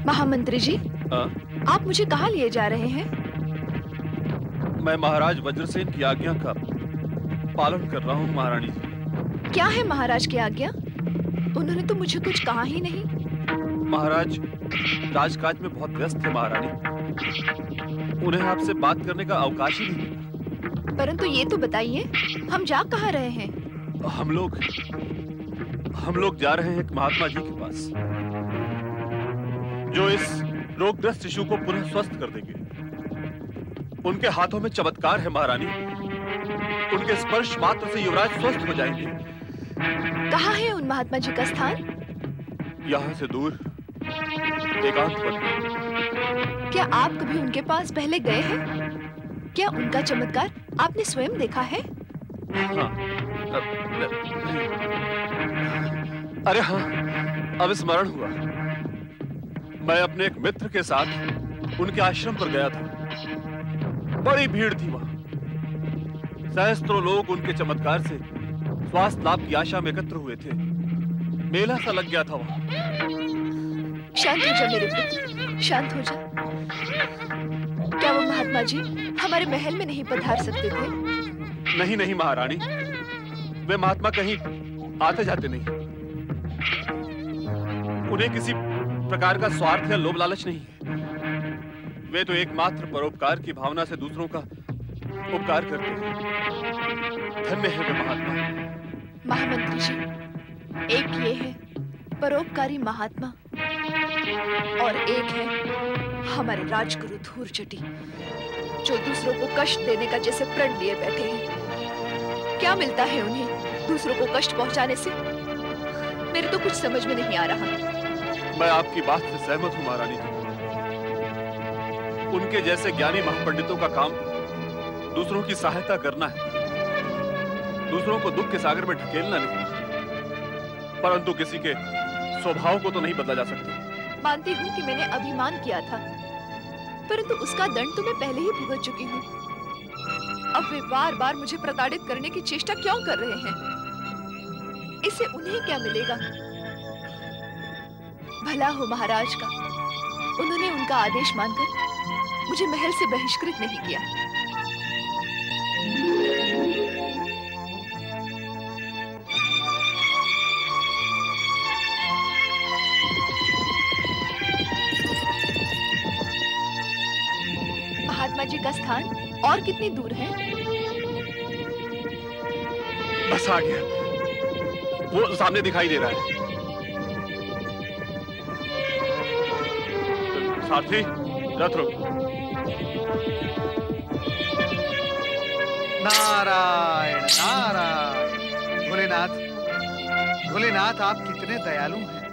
महामंत्री जी, आप मुझे कहाँ लिए जा रहे हैं? मैं महाराज वज्रसेन की आज्ञा का पालन कर रहा हूँ महारानी जी। क्या है महाराज की आज्ञा? उन्होंने तो मुझे कुछ कहा ही नहीं। महाराज राजकाज में बहुत व्यस्त थे महारानी, उन्हें आपसे बात करने का अवकाश ही नहीं मिला। परंतु ये तो बताइए, हम जा कहाँ रहे हैं? हम लोग जा रहे हैं एक महात्मा जी के पास, जो इस रोगग्रस्त शिशु को पुनः स्वस्थ कर देंगे। उनके हाथों में चमत्कार है महारानी, उनके स्पर्श मात्र से युवराज स्वस्थ हो जाएंगे। कहाँ है उन महात्मा जी का स्थान? यहाँ से दूर एकांत वन में। क्या आप कभी उनके पास पहले गए हैं? क्या उनका चमत्कार आपने स्वयं देखा है? हाँ, अरे हाँ, अब स्मरण हुआ। मैं अपने एक मित्र के साथ उनके आश्रम पर गया था। बड़ी भीड़ थी वहां, सहस्त्रों लोग उनके चमत्कार से स्वास्थ्य लाभ की आशा में एकत्र हुए थे। मेला सा लग गया था वहां। शांत हो जा मेरे पुत्र, शांत हो जा। क्या वो महात्मा जी हमारे महल में नहीं पधार सकते थे? नहीं नहीं महारानी, वे महात्मा कहीं आते जाते नहीं। उन्हें किसी प्रकार का स्वार्थ या लोभ लालच नहीं है। वे तो एकमात्र परोपकार की भावना से दूसरों का उपकार करते हैं। धन्य है वे महात्मा। महामंत्री जी, एक ये है परोपकारी महात्मा और एक है हमारे राजगुरु धूर्जटी, जो दूसरों को कष्ट देने का जैसे प्रण लिए बैठे हैं। क्या मिलता है उन्हें दूसरों को कष्ट पहुंचाने से? मेरे तो कुछ समझ में नहीं आ रहा। मैं आपकी बात से सहमत हूं महारानी जी। उनके जैसे ज्ञानी महापंडितों का काम दूसरों की सहायता करना है, दूसरों को दुख के सागर में ढकेलना नहीं। परंतु किसी के स्वभाव को तो नहीं बदला जा सकता। मानती हूँ कि मैंने अभिमान किया था, परंतु उसका दंड तो मैं पहले ही भुगत चुकी हूँ। अब वे बार बार मुझे प्रताड़ित करने की चेष्टा क्यों कर रहे हैं? इससे उन्हें क्या मिलेगा? भला हो महाराज का, उन्होंने उनका आदेश मानकर मुझे महल से बहिष्कृत नहीं किया। महात्मा जी का स्थान और कितनी दूर है? बस आ गया, वो सामने दिखाई दे रहा है। सारथी, रथ रोक। नारायण नारायण। भोलेनाथ, भोलेनाथ आप कितने दयालु हैं।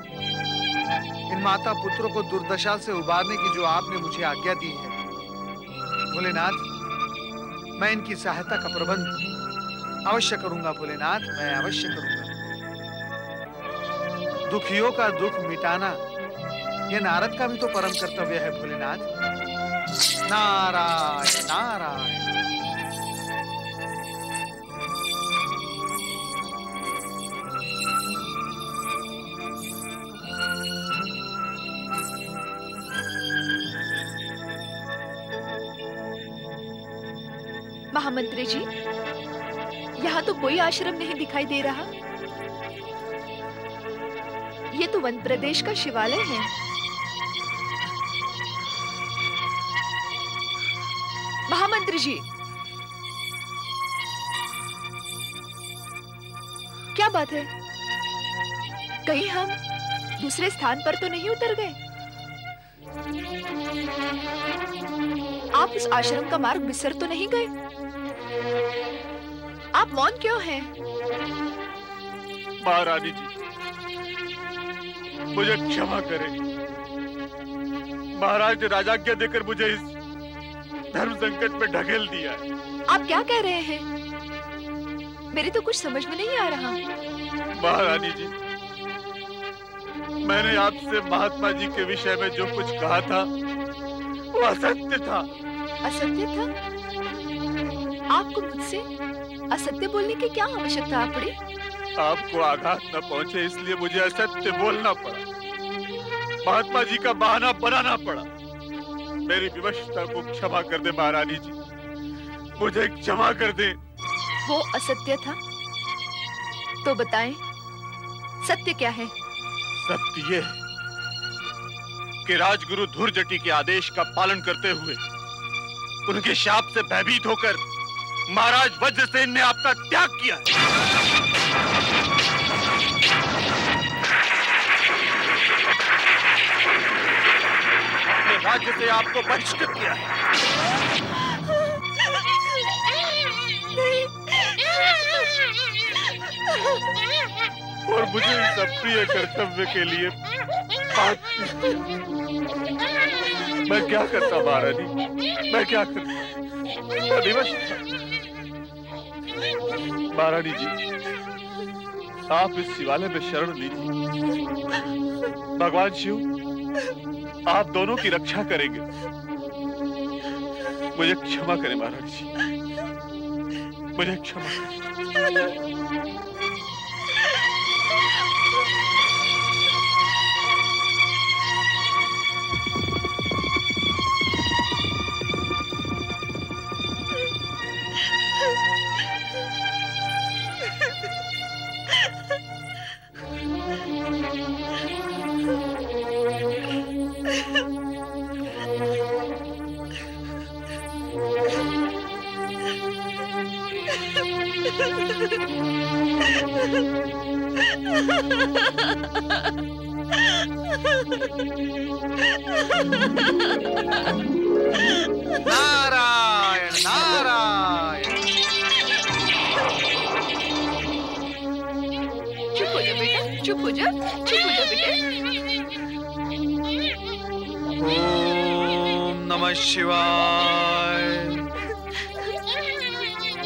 इन माता पुत्रों को दुर्दशा से उबारने की जो आपने मुझे आज्ञा दी है, भोलेनाथ मैं इनकी सहायता का प्रबंध अवश्य करूंगा। भोलेनाथ मैं अवश्य करूंगा। दुखियों का दुख मिटाना यह नारद का भी तो परम कर्तव्य है। भोलेनाथ नारायण नारायण। महामंत्री जी, यहाँ तो कोई आश्रम नहीं दिखाई दे रहा। ये तो वन प्रदेश का शिवालय है। महामंत्री जी, क्या बात है? कहीं हम दूसरे स्थान पर तो नहीं उतर गए? आप उस आश्रम का मार्ग बिसर तो नहीं गए? आप मौन क्यों हैं? महारानी जी, मुझे क्षमा करें। महाराज ने राजाज्ञा देकर मुझे इस धर्म संकट में ढकेल दिया। आप क्या कह रहे हैं? मेरे तो कुछ समझ में नहीं आ रहा। महारानी जी, मैंने आपसे महात्मा जी के विषय में जो कुछ कहा था वो असत्य था। असत्य था? आपको मुझसे असत्य बोलने की क्या आवश्यकता पड़ी? आपको आघात न पहुंचे इसलिए मुझे असत्य बोलना पड़ा। महात्मा जी का बहाना बनाना पड़ा। मेरी विवशता को क्षमा कर दे महारानी जी, मुझे क्षमा कर दे। वो असत्य था तो बताएं, सत्य क्या है? सत्य ये है कि राजगुरु धूर्जटी के आदेश का पालन करते हुए उनके शाप से भयभीत होकर महाराज वज्रसेन ने आपका त्याग किया है। अपने राज्य से आपको बहिष्कृत किया है। और मुझे इस अप्रिय कर्तव्य के लिए मैं क्या करता महारानी, मैं क्या करता? महारानी जी, आप इस शिवालय में शरण लीजिए। भगवान शिव आप दोनों की रक्षा करेंगे। मुझे क्षमा करें महारानी जी, मुझे क्षमा करें। नारायण नारायण। चुप हो जा बेटा, चुप हो जा, चुप हो जा बेटा। ओम नमः शिवाय।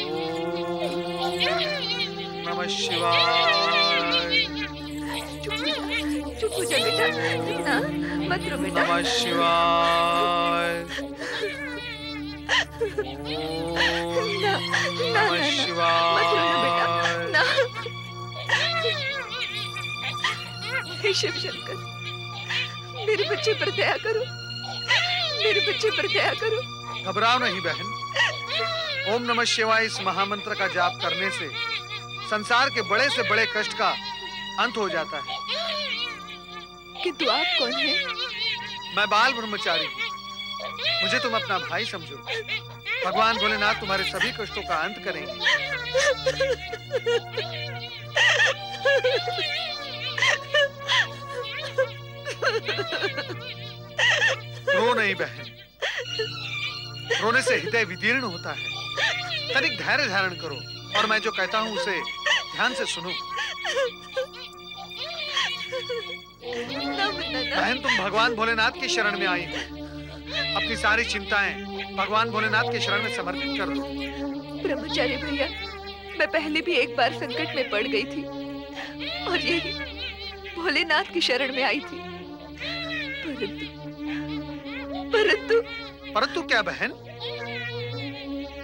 ओम नमः शिवाय। चुप हो जा बेटा, ना मत रो बेटा। नमः शिवाय। ना ना नमः ना शिवाय। मत रो बेटा, ना। हे शिव शंकर, मेरे बच्चे पर दया करो, मेरे बच्चे पर दया करो। घबराओ नहीं बहन। ओम नमः शिवाय इस महामंत्र का जाप करने से संसार के बड़े से बड़े कष्ट का अंत हो जाता है। किंतु आप कौन हैं? मैं बाल ब्रह्मचारी हूँ। मुझे तुम अपना भाई समझो। भगवान भोलेनाथ तुम्हारे सभी कष्टों का अंत करेंगे। रो नहीं बहन, रोने से हृदय विदीर्ण होता है। तनिक धैर्य धारण करो और मैं जो कहता हूँ उसे ध्यान से सुनो। बहन, तुम भगवान भोलेनाथ की शरण में आई हो। अपनी सारी चिंताएं भगवान भोलेनाथ के शरण में समर्पित कर दो। ब्रह्मचारी भैया, मैं पहले भी एक बार संकट में पड़ गई थी और यही भोलेनाथ की शरण में आई थी। परंतु परंतु क्या बहन?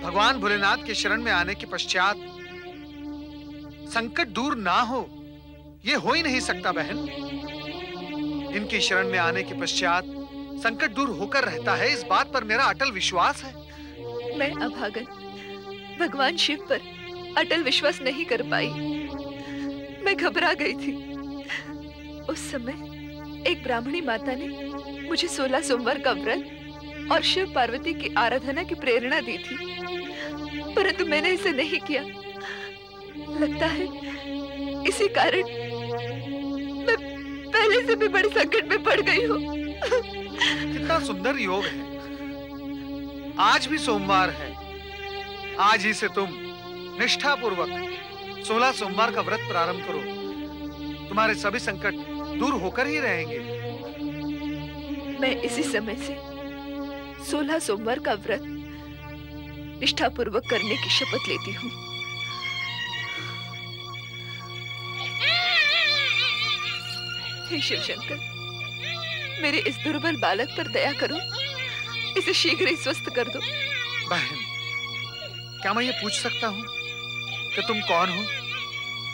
भगवान भोलेनाथ के शरण में आने के पश्चात संकट दूर ना हो, ये हो ही नहीं सकता बहन। इनकी शरण में आने के पश्चात संकट दूर होकर रहता है, इस बात पर मेरा अटल विश्वास है। मैं अभागन भगवान शिव पर अटल विश्वास नहीं कर पाई। मैं घबरा गई थी। उस समय एक ब्राह्मणी माता ने मुझे 16 सोमवार का व्रत और शिव पार्वती की आराधना की प्रेरणा दी थी, परंतु मैंने इसे नहीं किया। लगता है इसी कारण मैं पहले से भी बड़े संकट में पड़ गई हूँ। कितना सुंदर योग है। आज भी सोमवार है। आज ही से तुम निष्ठापूर्वक 16 सोमवार का व्रत प्रारंभ करो। तुम्हारे सभी संकट दूर होकर ही रहेंगे। मैं इसी समय से 16 सोमवार का व्रत निष्ठापूर्वक करने की शपथ लेती हूँ। हे शिव शंकर, मेरे इस दुर्बल बालक पर दया करो, इसे शीघ्र ही स्वस्थ कर दो। बहन, क्या मैं ये पूछ सकता हूँ कि तुम कौन हो,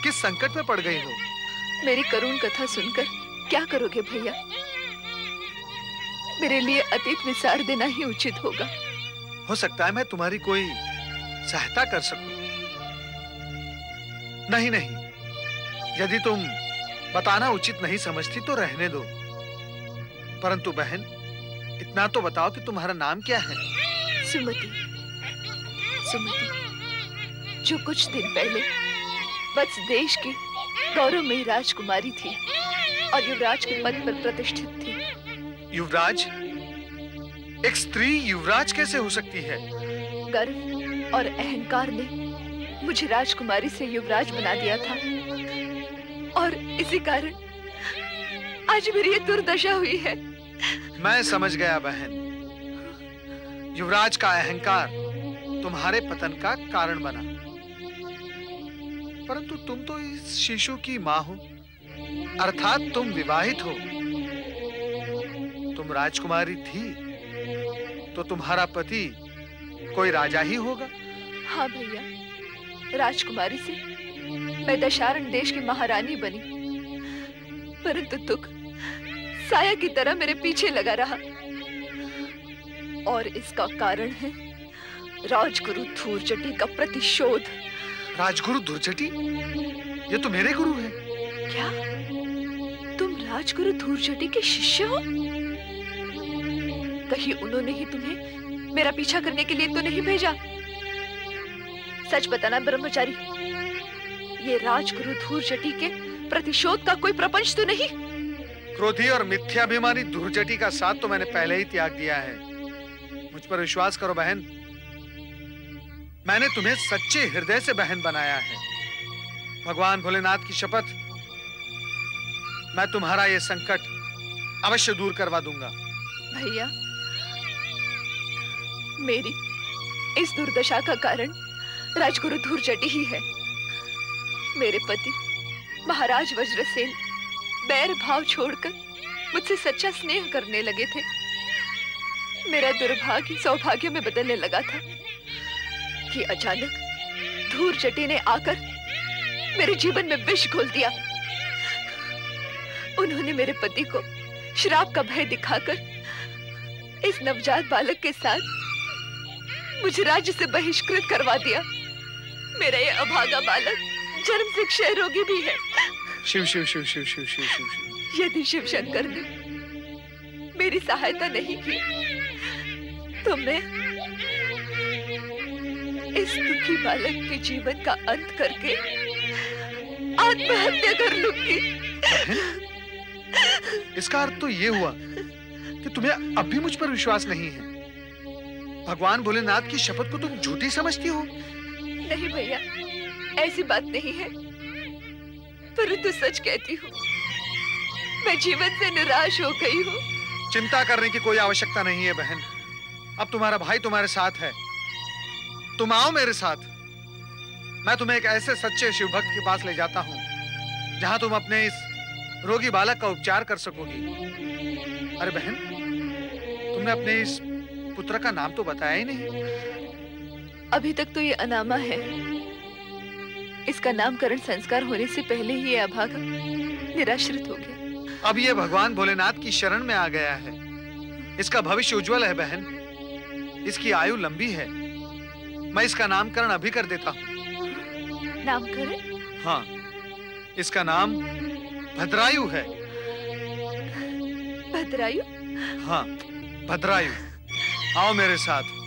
किस संकट में पड़ गई हो? मेरी करुण कथा सुनकर क्या करोगे भैया? मेरे लिए अतीत विसार देना ही उचित होगा। हो सकता है मैं तुम्हारी कोई सहायता कर सकूं। नहीं नहीं, यदि तुम बताना उचित नहीं समझती तो रहने दो। परंतु बहन, इतना तो बताओ कि तुम्हारा नाम क्या है? सुमति। सुमति, जो कुछ दिन पहले वत्स देश की गौरवमयी राजकुमारी थी और युवराज के पद पर प्रतिष्ठित थी। युवराज? एक स्त्री युवराज कैसे हो सकती है? गर्व और अहंकार ने मुझे राजकुमारी से युवराज बना दिया था और इसी कारण आज मेरी ये दुर्दशा हुई है। मैं समझ गया बहन। युवराज का अहंकार तुम्हारे पतन का कारण बना। परंतु तुम तो इस शिशु की मां हो, अर्थात तुम विवाहित हो। तुम राजकुमारी थी तो तुम्हारा पति कोई राजा ही होगा। हाँ भैया, राजकुमारी से मैं दशारण देश की महारानी बनी, परंतु दुख साया की तरह मेरे पीछे लगा रहा और इसका कारण है राजगुरु धूर्जटी का प्रतिशोध। राजगुरु धूर्जटी? ये तो मेरे गुरु हैं। क्या तुम राजगुरु धूर्जटी के शिष्य हो? कहीं उन्होंने ही तुम्हें मेरा पीछा करने के लिए तो नहीं भेजा? सच बताना ब्रह्मचारी, ये राजगुरु धूर्जटी के प्रतिशोध का कोई प्रपंच तो नहीं? क्रोधी और मिथ्याभिमानी धूर्जटी का साथ तो मैंने पहले ही त्याग दिया है। मुझ पर विश्वास करो बहन, मैंने तुम्हें सच्चे हृदय से बहन बनाया है। भगवान भोलेनाथ की शपथ, मैं तुम्हारा ये संकट अवश्य दूर करवा दूंगा। भैया, मेरी इस दुर्दशा का कारण राजगुरु धूर्जटी ही है। मेरे पति महाराज वज्रसेन बैर भाव छोड़कर मुझसे सच्चा स्नेह करने लगे थे। मेरा दुर्भाग्य सौभाग्य में बदलने लगा था कि अचानक धूर्जटी ने आकर मेरे जीवन में विष घोल दिया। उन्होंने मेरे पति को श्राप का भय दिखाकर इस नवजात बालक के साथ मुझे राज्य से बहिष्कृत करवा दिया। मेरा ये अभागा बालक जन्म से क्षय रोगी भी है। शिव शिव शिव शिव शिव शिव शिव शिव। यदि शिव शंकर ने मेरी सहायता नहीं की तो मैं इस दुखी बालक के जीवन का अंत करके आत्महत्या कर लूंगी। इसका अर्थ तो ये हुआ कि तुम्हें अब भी मुझ पर विश्वास नहीं है। भगवान भोलेनाथ की शपथ को तुम झूठी समझती हो? नहीं भैया, ऐसी बात नहीं है, परंतु सच कहती हूँ, मैं जीवन से निराश हो गई हूँ। चिंता करने की कोई आवश्यकता नहीं है बहन। अब तुम्हारा भाई तुम्हारे साथ है। तुम आओ मेरे साथ। मैं तुम्हें एक ऐसे सच्चे शिव भक्त के पास ले जाता हूँ जहां तुम अपने इस रोगी बालक का उपचार कर सकोगी। अरे बहन, तुमने अपने इस पुत्र का नाम तो बताया ही नहीं। अभी तक तो ये अनामा है। इसका नामकरण संस्कार होने से पहले ही ये अभागा निराश्रित हो गया। अब ये भगवान भोलेनाथ की शरण में आ गया है। इसका भविष्य उज्जवल है बहन। इसकी आयु लंबी है। मैं इसका नामकरण अभी कर देता हूँ। नामकरण? हाँ, इसका नाम भद्रायु है। भद्रायु? हाँ, भद्रायु। आओ मेरे साथ।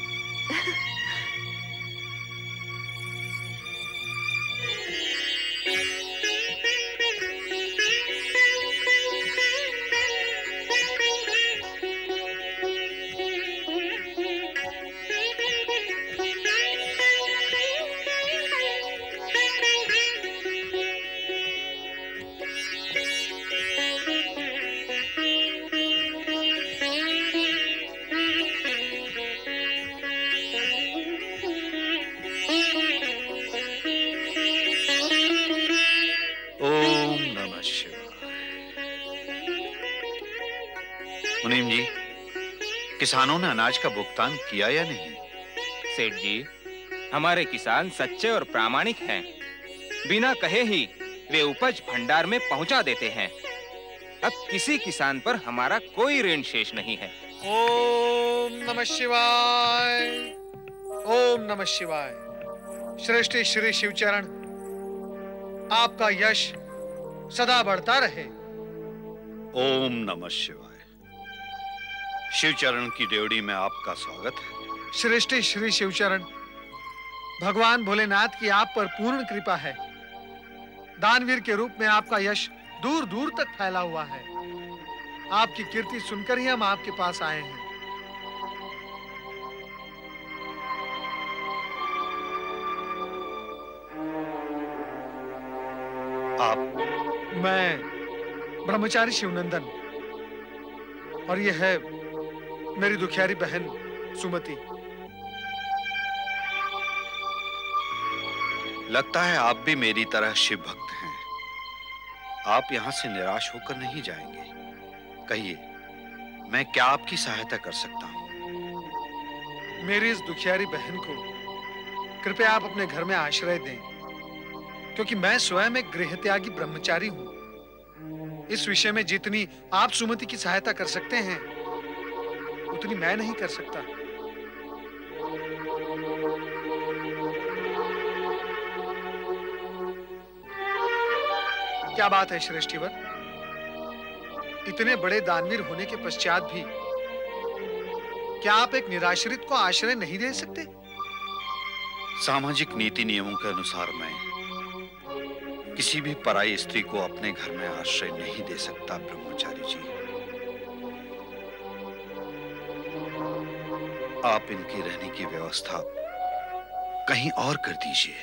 मुनीम जी, किसानों ने अनाज का भुगतान किया या नहीं? सेठ जी, हमारे किसान सच्चे और प्रामाणिक हैं। बिना कहे ही वे उपज भंडार में पहुंचा देते हैं। अब किसी किसान पर हमारा कोई ऋण शेष नहीं है। ओम नमः शिवाय, ओम नमः शिवाय। श्रेष्ठ श्री शिवचरण, आपका यश सदा बढ़ता रहे। ओम नमः शिवाय। शिवचरण की ड्योढ़ी में आपका स्वागत है। श्रेष्ठ श्री शिवचरण, भगवान भोलेनाथ की आप पर पूर्ण कृपा है। दानवीर के रूप में आपका यश दूर दूर तक फैला हुआ है। आपकी कीर्ति सुनकर ही हम आपके पास आए हैं। आप? मैं ब्रह्मचारी शिवनंदन, और यह है मेरी दुखियारी बहन सुमति। लगता है आप भी मेरी तरह शिव भक्त हैं। आप यहां से निराश होकर नहीं जाएंगे। कहिए, मैं क्या आपकी सहायता कर सकता हूं? मेरी इस दुखियारी बहन को कृपया आप अपने घर में आश्रय दें, क्योंकि मैं स्वयं एक गृहत्यागी ब्रह्मचारी हूं। इस विषय में जितनी आप सुमति की सहायता कर सकते हैं, उतनी मैं नहीं कर सकता। क्या बात है श्रेष्ठीवर? इतने बड़े दानवीर होने के पश्चात भी क्या आप एक निराश्रित को आश्रय नहीं दे सकते? सामाजिक नीति नियमों के अनुसार मैं किसी भी पराई स्त्री को अपने घर में आश्रय नहीं दे सकता ब्रह्मचारी जी। आप इनकी रहने की व्यवस्था कहीं और कर दीजिए।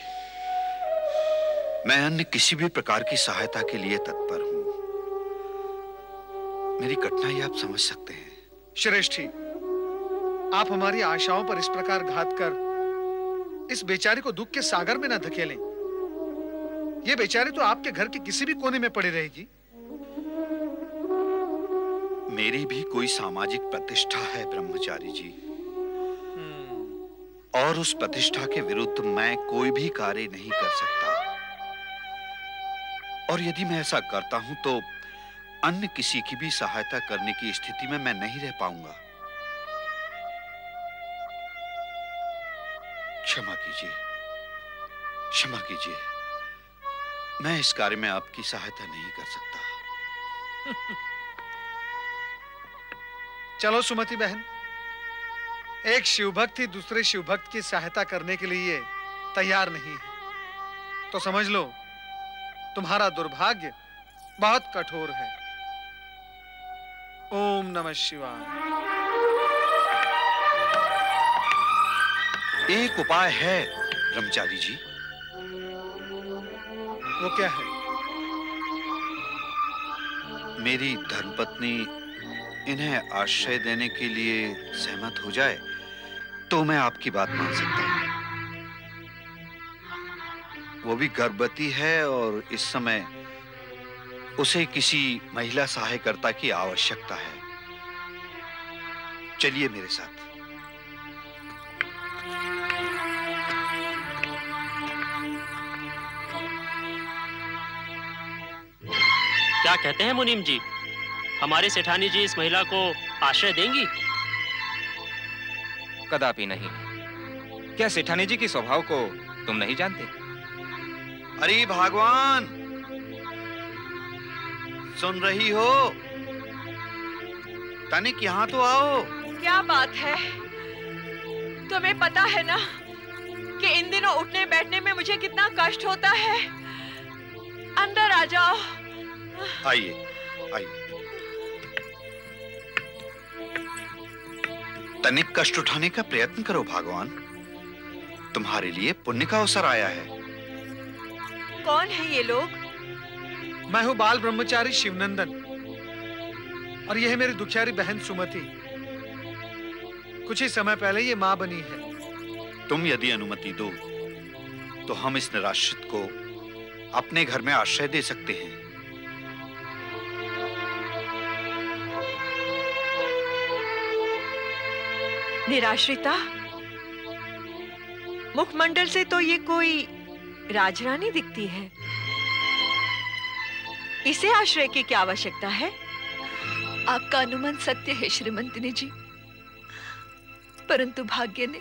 मैं अन्य किसी भी प्रकार की सहायता के लिए तत्पर हूं। मेरी कठिनाई आप समझ सकते हैं। श्रेष्ठी, आप हमारी आशाओं पर इस प्रकार घात कर इस बेचारी को दुख के सागर में न धकेलें। ये बेचारी तो आपके घर के किसी भी कोने में पड़ी रहेगी। मेरी भी कोई सामाजिक प्रतिष्ठा है ब्रह्मचारी जी, और उस प्रतिष्ठा के विरुद्ध मैं कोई भी कार्य नहीं कर सकता। और यदि मैं ऐसा करता हूं तो अन्य किसी की भी सहायता करने की स्थिति में मैं नहीं रह पाऊंगा। क्षमा कीजिए, क्षमा कीजिए। मैं इस कार्य में आपकी सहायता नहीं कर सकता। चलो सुमति बहन, एक शिवभक्त ही दूसरे शिवभक्त की सहायता करने के लिए तैयार नहीं है, तो समझ लो तुम्हारा दुर्भाग्य बहुत कठोर है। ओम नमः शिवाय। एक उपाय है ब्रह्मचारी जी। वो क्या है? मेरी धर्मपत्नी इन्हें आश्रय देने के लिए सहमत हो जाए तो मैं आपकी बात मान सकता हूं। वो भी गर्भवती है और इस समय उसे किसी महिला सहायकर्ता की आवश्यकता है। चलिए मेरे साथ। क्या कहते हैं मुनीम जी, हमारे सेठानी जी इस महिला को आश्रय देंगी? कदापि नहीं। क्या सेठानी जी की स्वभाव को तुम नहीं जानते? अरे भगवान, सुन रही हो? तनिक यहाँ तो आओ। क्या बात है? तुम्हें पता है ना कि इन दिनों उठने बैठने में मुझे कितना कष्ट होता है। अंदर आ जाओ। आइए, आइए। तनिक कष्ट उठाने का प्रयत्न करो भगवान। तुम्हारे लिए पुण्य का अवसर आया है। कौन है ये लोग? मैं हूं बाल ब्रह्मचारी शिवनंदन, और यह है मेरी दुखियारी बहन सुमति। कुछ ही समय पहले ये मां बनी है। तुम यदि अनुमति दो तो हम इस निराश्रित को अपने घर में आश्रय दे सकते हैं। निराश्रिता? मुखमंडल से तो ये कोई राजरानी दिखती है। इसे आश्रय की क्या आवश्यकता है? आपका अनुमान सत्य है श्रीमंतिनी जी। परंतु भाग्य ने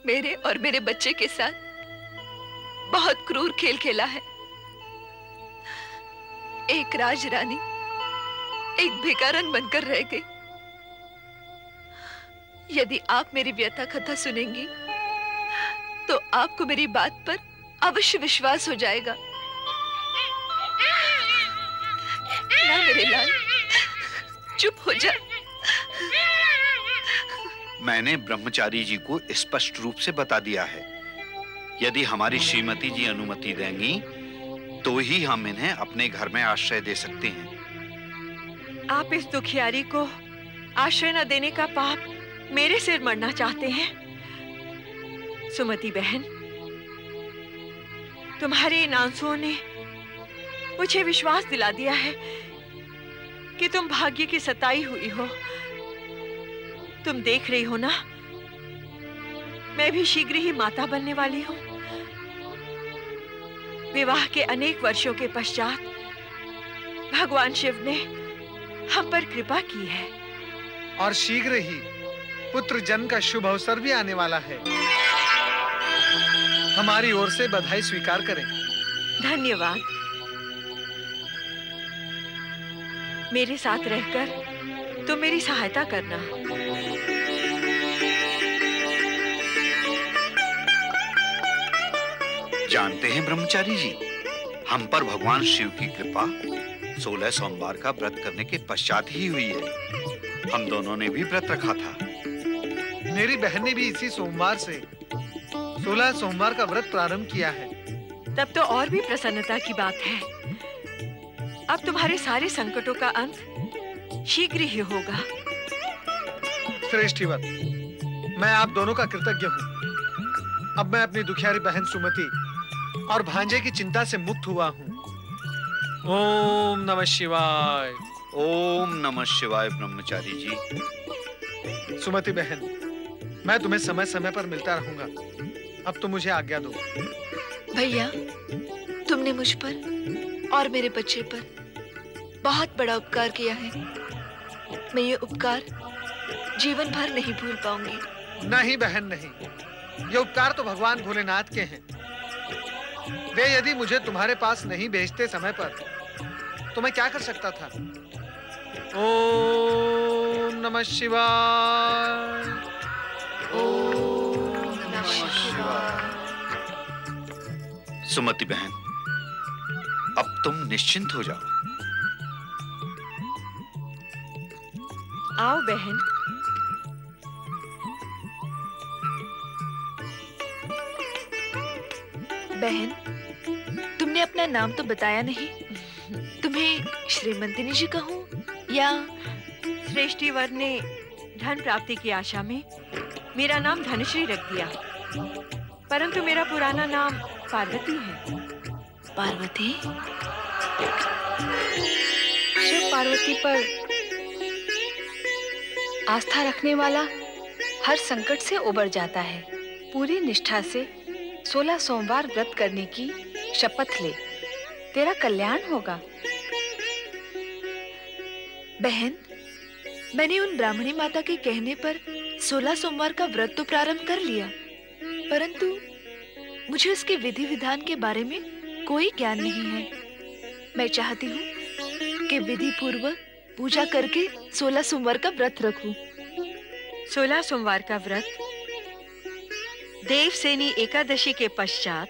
मेरे और मेरे बच्चे के साथ बहुत क्रूर खेल खेला है। एक राजरानी एक भिखारन बनकर रह गई। यदि आप मेरी व्यथा कथा सुनेंगी तो आपको मेरी बात पर अवश्य विश्वास हो जाएगा। ना मेरे लाल, चुप हो जा। मैंने ब्रह्मचारी जी को स्पष्ट रूप से बता दिया है, यदि हमारी श्रीमती जी अनुमति देंगी तो ही हम इन्हें अपने घर में आश्रय दे सकते हैं। आप इस दुखियारी को आश्रय न देने का पाप मेरे सिर मरना चाहते हैं? सुमति बहन, तुम्हारे इन आंसुओं ने मुझे विश्वास दिला दिया है कि तुम भाग्य की सताई हुई हो। तुम देख रही हो ना, मैं भी शीघ्र ही माता बनने वाली हूं। विवाह के अनेक वर्षों के पश्चात भगवान शिव ने हम पर कृपा की है और शीघ्र ही पुत्र जन्म का शुभ अवसर भी आने वाला है। हमारी ओर से बधाई स्वीकार करें। धन्यवाद। मेरे साथ रहकर तुम मेरी सहायता करना। जानते हैं ब्रह्मचारी जी, हम पर भगवान शिव की कृपा 16 सोमवार का व्रत करने के पश्चात ही हुई है। हम दोनों ने भी व्रत रखा था। मेरी बहन ने भी इसी सोमवार से 16 सोमवार का व्रत प्रारंभ किया है। तब तो और भी प्रसन्नता की बात है। अब तुम्हारे सारे संकटों का अंत शीघ्र ही होगा। श्रेष्ठीवर, मैं आप दोनों का कृतज्ञ हूँ। अब मैं अपनी दुखियारी बहन सुमति और भांजे की चिंता से मुक्त हुआ हूँ। ओम नमः शिवाय। ओम नमः शिवाय। ब्रह्मचारी जी। सुमति बहन, मैं तुम्हें समय समय पर मिलता रहूंगा। अब तुम मुझे आज्ञा दो। भैया, तुमने मुझ पर और मेरे बच्चे पर बहुत बड़ा उपकार किया है। मैं ये उपकार जीवन भर नहीं भूल पाऊंगी। नहीं बहन, नहीं। ये उपकार तो भगवान भोलेनाथ के हैं। वे यदि मुझे तुम्हारे पास नहीं भेजते समय पर तो मैं क्या कर सकता था। ओम नमः शिवाय। ओम नमः शिवाय। सुमति बहन, अब तुम निश्चिंत हो जाओ। आओ बहन। बहन, तुमने अपना नाम तो बताया नहीं। तुम्हें श्रीमंतिनी जी कहूं या? श्रेष्ठीवर ने धन प्राप्ति की आशा में मेरा नाम धनश्री रख दिया, परंतु मेरा पुराना नाम पार्वती है। पार्वती? शिव पार्वती पर आस्था रखने वाला हर संकट से उबर जाता है। पूरी निष्ठा से 16 सोमवार व्रत करने की शपथ ले, तेरा कल्याण होगा। बहन, मैंने उन ब्राह्मणी माता के कहने पर 16 सोमवार का व्रत तो प्रारंभ कर लिया, परंतु मुझे उसके विधि विधान के बारे में कोई ज्ञान नहीं है। मैं चाहती हूँ कि विधि पूर्वक पूजा करके 16 सोमवार का व्रत रखूं। 16 सोमवार का व्रत देवसेनी एकादशी के पश्चात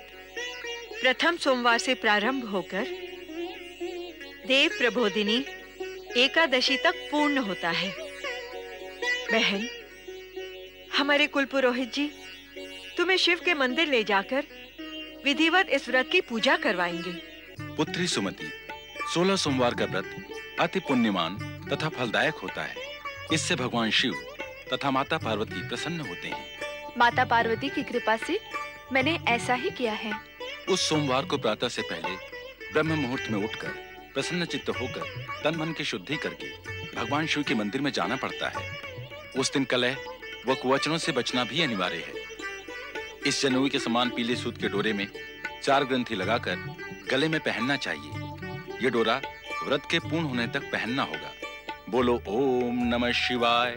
प्रथम सोमवार से प्रारंभ होकर देव प्रबोधिनी एकादशी तक पूर्ण होता है। बहन, हमारे कुल पुरोहित जी तुम्हें शिव के मंदिर ले जाकर विधिवत इस व्रत की पूजा करवाएंगे। पुत्री सुमति, 16 सोमवार का व्रत अति पुण्यमान तथा फलदायक होता है। इससे भगवान शिव तथा माता पार्वती प्रसन्न होते हैं। माता पार्वती की कृपा से मैंने ऐसा ही किया है। उस सोमवार को प्रातः से पहले ब्रह्म मुहूर्त में उठकर प्रसन्न चित्त होकर तन मन की शुद्धि करके भगवान शिव के मंदिर में जाना पड़ता है। उस दिन कलह व कुवचनों से बचना भी अनिवार्य है। इस जनेऊ के समान पीले सूत के डोरे में 4 ग्रंथि लगाकर गले में पहनना चाहिए। ये डोरा व्रत के पूर्ण होने तक पहनना होगा। बोलो ओम नमः शिवाय।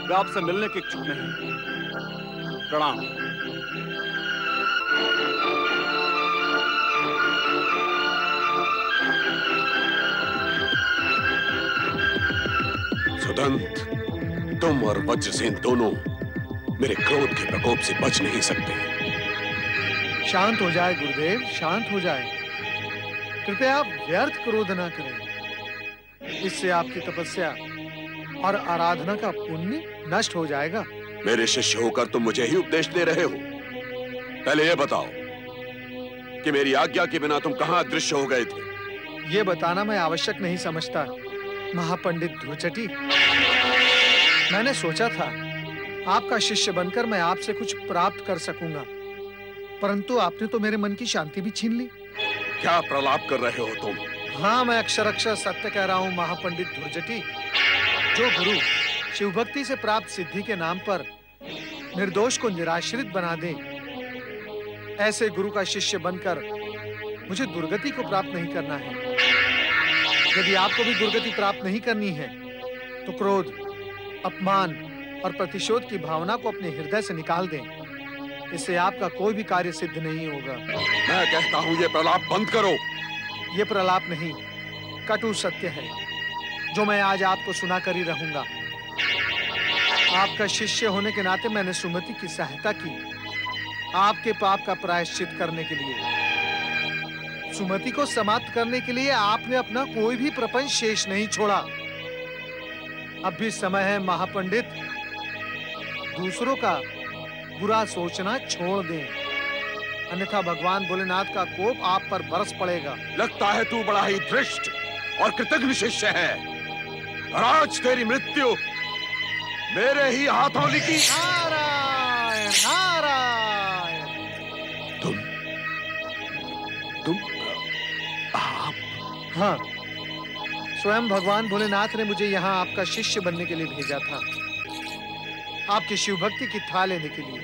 वे आपसे मिलने के इच्छुक नहीं। प्रणाम। सुदंत, तुम और वज्रसेन दोनों मेरे क्रोध के प्रकोप से बच नहीं सकते। शांत हो जाए गुरुदेव, शांत हो जाए। कृपया आप व्यर्थ क्रोध ना करें। इससे आपकी तपस्या और आराधना का पुण्य नष्ट हो जाएगा। मेरे शिष्य होकर तुम मुझे ही उपदेश दे रहे हो। पहले यह बताओ कि मेरी आज्ञा के बिना तुम कहां अदृश्य हो गए थे? यह बताना मैं आवश्यक नहीं समझता महापंडित धूर्चटी। मैंने सोचा था आपका शिष्य बनकर मैं आपसे कुछ प्राप्त कर सकूंगा, परंतु आपने तो मेरे मन की शांति भी छीन ली। क्या प्रलाप कर रहे हो तुम? हाँ, मैं अक्षर अक्षर सत्य कह रहा हूँ महापंडित धूर्जटी। जो गुरु शिव भक्ति से प्राप्त सिद्धि के नाम पर निर्दोष को निराश्रित बना दे, ऐसे गुरु का शिष्य बनकर मुझे दुर्गति को प्राप्त नहीं करना है। यदि आपको भी दुर्गति प्राप्त नहीं करनी है तो क्रोध, अपमान और प्रतिशोध की भावना को अपने हृदय से निकाल दें। इससे आपका कोई भी कार्य सिद्ध नहीं होगा। मैं कहता हूँ ये प्रलाप बंद करो। ये प्रलाप नहीं, कटु सत्य है जो मैं आज आपको सुनाकर ही रहूंगा। आपका शिष्य होने के नाते मैंने सुमति की सहायता की आपके पाप का प्रायश्चित करने के लिए। सुमति को समाप्त करने के लिए आपने अपना कोई भी प्रपंच शेष नहीं छोड़ा। अब भी समय है महापंडित, दूसरों का बुरा सोचना छोड़ दें, अन्यथा भगवान भोलेनाथ का कोप आप पर बरस पड़ेगा। लगता है तू बड़ा ही धृष्ट और कृतघ्न शिष्य है, और आज तेरी मृत्यु मेरे ही हाथों लिखी। नारायण नारायण। तुम आप? हाँ, स्वयं भगवान भोलेनाथ ने मुझे यहाँ आपका शिष्य बनने के लिए भेजा था, आपकी शिव भक्ति की थाह लेने के लिए।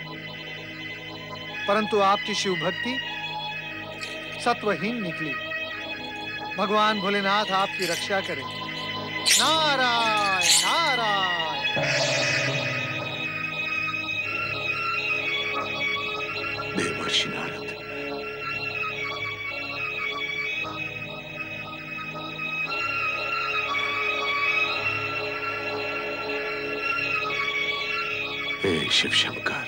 परंतु आपकी शिव भक्ति सत्वहीन निकली। भगवान भोलेनाथ आपकी रक्षा करें। नारायण नारायण। देवर्षि नारद, हे शिव शंकर,